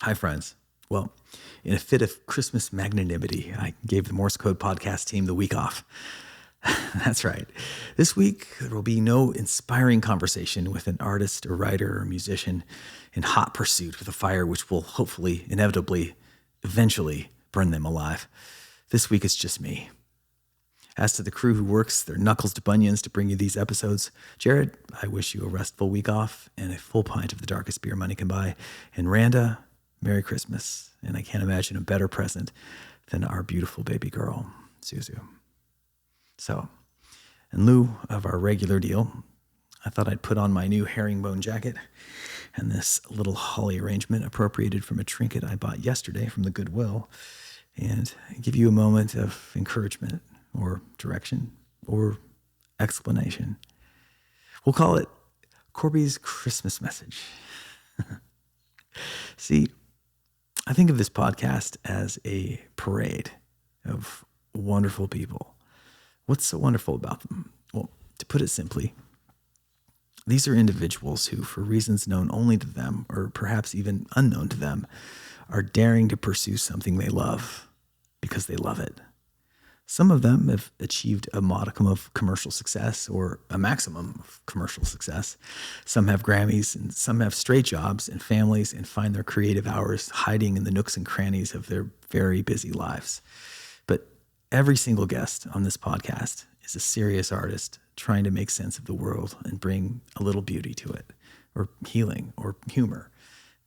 Hi, friends. Well, in a fit of Christmas magnanimity, I gave the Morse Code Podcast team the week off. That's right. This week, there will be no inspiring conversation with an artist or writer or musician in hot pursuit with a fire which will hopefully, inevitably, eventually burn them alive. This week, it's just me. As to the crew who works their knuckles to bunions to bring you these episodes, Jared, I wish you a restful week off and a full pint of the darkest beer money can buy. And Randa, Merry Christmas. And I can't imagine a better present than our beautiful baby girl, Suzu. So, in lieu of our regular deal, I thought I'd put on my new herringbone jacket and this little holly arrangement appropriated from a trinket I bought yesterday from the Goodwill and give you a moment of encouragement or direction or explanation. We'll call it Korby's Christmas message. See, I think of this podcast as a parade of wonderful people. What's so wonderful about them? Well, to put it simply, these are individuals who, for reasons known only to them, or perhaps even unknown to them, are daring to pursue something they love because they love it. Some of them have achieved a modicum of commercial success or a maximum of commercial success. Some have Grammys and some have straight jobs and families and find their creative hours hiding in the nooks and crannies of their very busy lives. But every single guest on this podcast is a serious artist trying to make sense of the world and bring a little beauty to it, or healing or humor,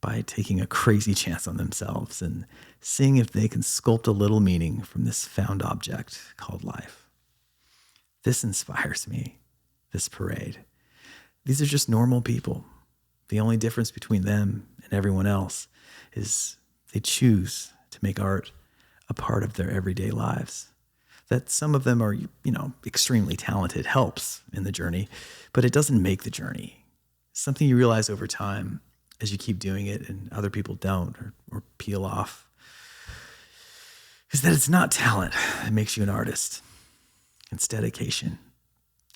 by taking a crazy chance on themselves and seeing if they can sculpt a little meaning from this found object called life. This inspires me, this parade. These are just normal people. The only difference between them and everyone else is they choose to make art a part of their everyday lives. That some of them are, extremely talented helps in the journey, but it doesn't make the journey. It's something you realize over time as you keep doing it and other people don't or peel off, is that it's not talent that makes you an artist. It's dedication.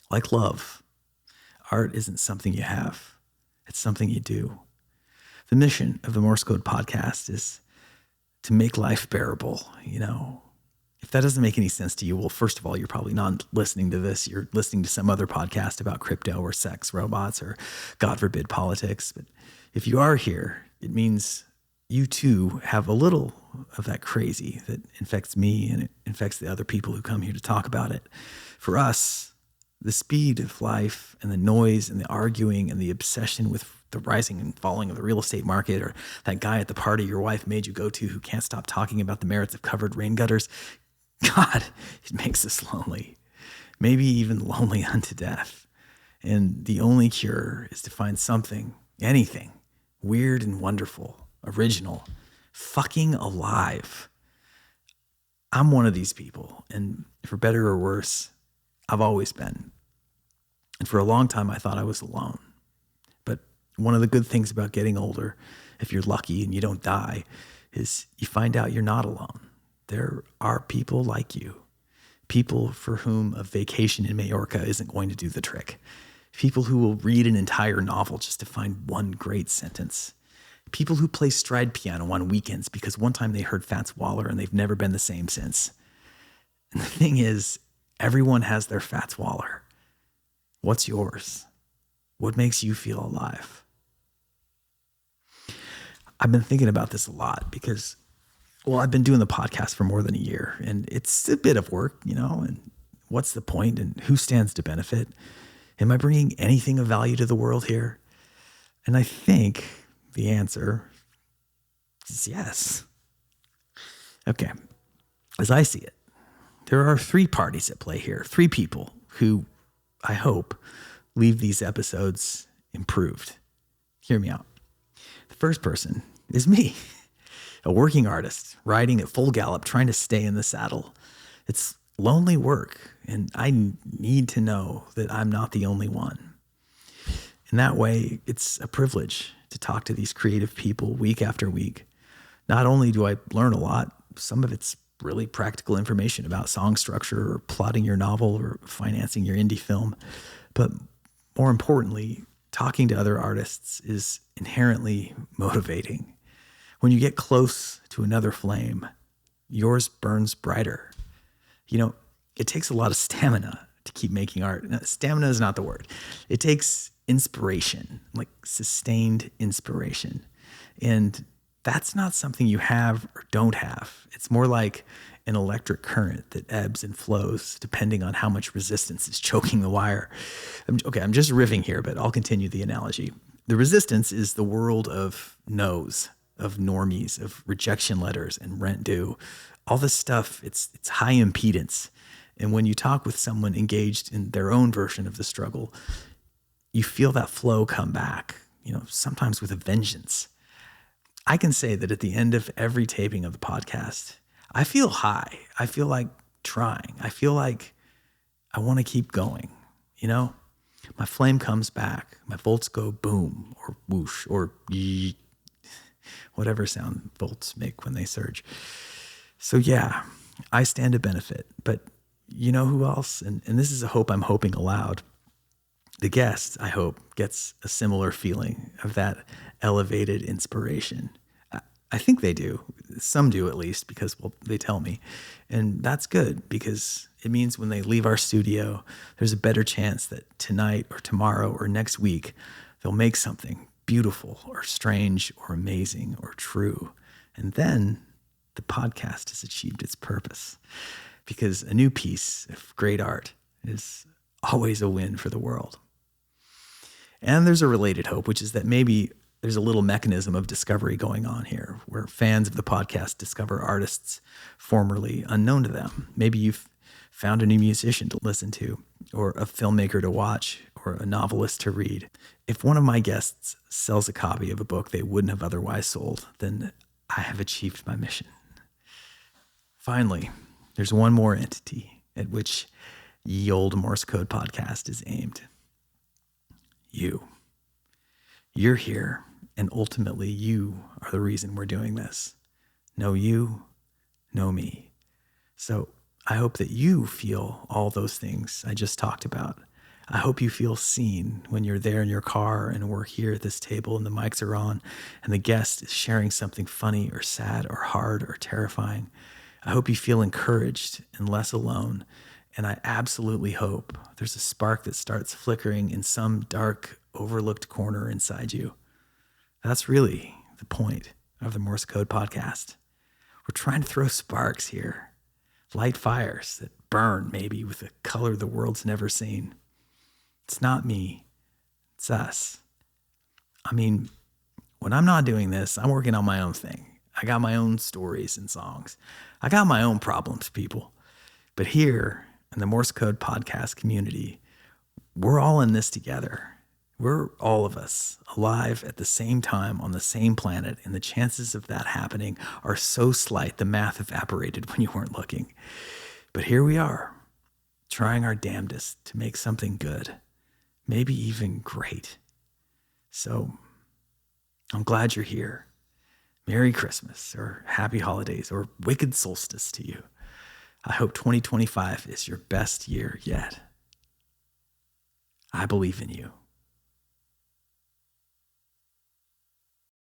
Like love, art isn't something you have. It's something you do. The mission of the Morse Code Podcast is to make life bearable. If that doesn't make any sense to you, well, first of all, you're probably not listening to this. You're listening to some other podcast about crypto or sex, robots, or God forbid, politics. But if you are here, it means you too have a little of that crazy that infects me and it infects the other people who come here to talk about it. For us, the speed of life and the noise and the arguing and the obsession with the rising and falling of the real estate market, or that guy at the party your wife made you go to who can't stop talking about the merits of covered rain gutters, God, it makes us lonely, maybe even lonely unto death. And the only cure is to find something, anything, weird and wonderful, original, fucking alive. I'm one of these people, and for better or worse, I've always been. And for a long time, I thought I was alone. But one of the good things about getting older, if you're lucky and you don't die, is you find out you're not alone. There are people like you, people for whom a vacation in Majorca isn't going to do the trick. People who will read an entire novel just to find one great sentence. People who play stride piano on weekends because one time they heard Fats Waller and they've never been the same since. And the thing is, everyone has their Fats Waller. What's yours? What makes you feel alive? I've been thinking about this a lot because, I've been doing the podcast for more than a year and it's a bit of work, and what's the point and who stands to benefit? Am I bringing anything of value to the world here? And I think the answer is yes. Okay, as I see it, there are three parties at play here, three people who I hope leave these episodes improved. Hear me out. The first person is me, a working artist riding at full gallop, trying to stay in the saddle. It's lonely work, and I need to know that I'm not the only one. In that way, it's a privilege to talk to these creative people week after week. Not only do I learn a lot, some of it's really practical information about song structure or plotting your novel or financing your indie film, but more importantly, talking to other artists is inherently motivating. When you get close to another flame, yours burns brighter. It takes a lot of stamina to keep making art. Now, stamina is not the word. It takes inspiration, like sustained inspiration. And that's not something you have or don't have. It's more like an electric current that ebbs and flows depending on how much resistance is choking the wire. I'm just riffing here, but I'll continue the analogy. The resistance is the world of no's, of normies, of rejection letters and rent due. All this stuff, it's high impedance. And when you talk with someone engaged in their own version of the struggle, you feel that flow come back, sometimes with a vengeance. I can say that at the end of every taping of the podcast, I feel high. I feel like trying. I feel like I want to keep going, My flame comes back. My volts go boom or whoosh or yee, whatever sound volts make when they surge. So yeah, I stand to benefit. But you know who else? And this is a hope I'm hoping aloud. The guest, I hope, gets a similar feeling of that elevated inspiration. I think they do. Some do, at least, because, they tell me. And that's good, because it means when they leave our studio, there's a better chance that tonight or tomorrow or next week, they'll make something beautiful or strange or amazing or true. And then the podcast has achieved its purpose, because a new piece of great art is always a win for the world. And there's a related hope, which is that maybe there's a little mechanism of discovery going on here, where fans of the podcast discover artists formerly unknown to them. Maybe you've found a new musician to listen to, or a filmmaker to watch, or a novelist to read. If one of my guests sells a copy of a book they wouldn't have otherwise sold, then I have achieved my mission. Finally, there's one more entity at which ye olde Morse Code Podcast is aimed. You. You're here, and ultimately you are the reason we're doing this. No you, no me. So I hope that you feel all those things I just talked about. I hope you feel seen when you're there in your car and we're here at this table and the mics are on and the guest is sharing something funny or sad or hard or terrifying. I hope you feel encouraged and less alone. And I absolutely hope there's a spark that starts flickering in some dark, overlooked corner inside you. That's really the point of the Morse Code Podcast. We're trying to throw sparks here, light fires that burn maybe with a color the world's never seen. It's not me, it's us. When I'm not doing this, I'm working on my own thing. I got my own stories and songs. I got my own problems, people. But here in the Morse Code Podcast community, we're all in this together. We're all of us alive at the same time on the same planet, and the chances of that happening are so slight the math evaporated when you weren't looking. But here we are, trying our damnedest to make something good, maybe even great. So I'm glad you're here. Merry Christmas, or Happy Holidays, or Wicked Solstice to you. I hope 2025 is your best year yet. I believe in you.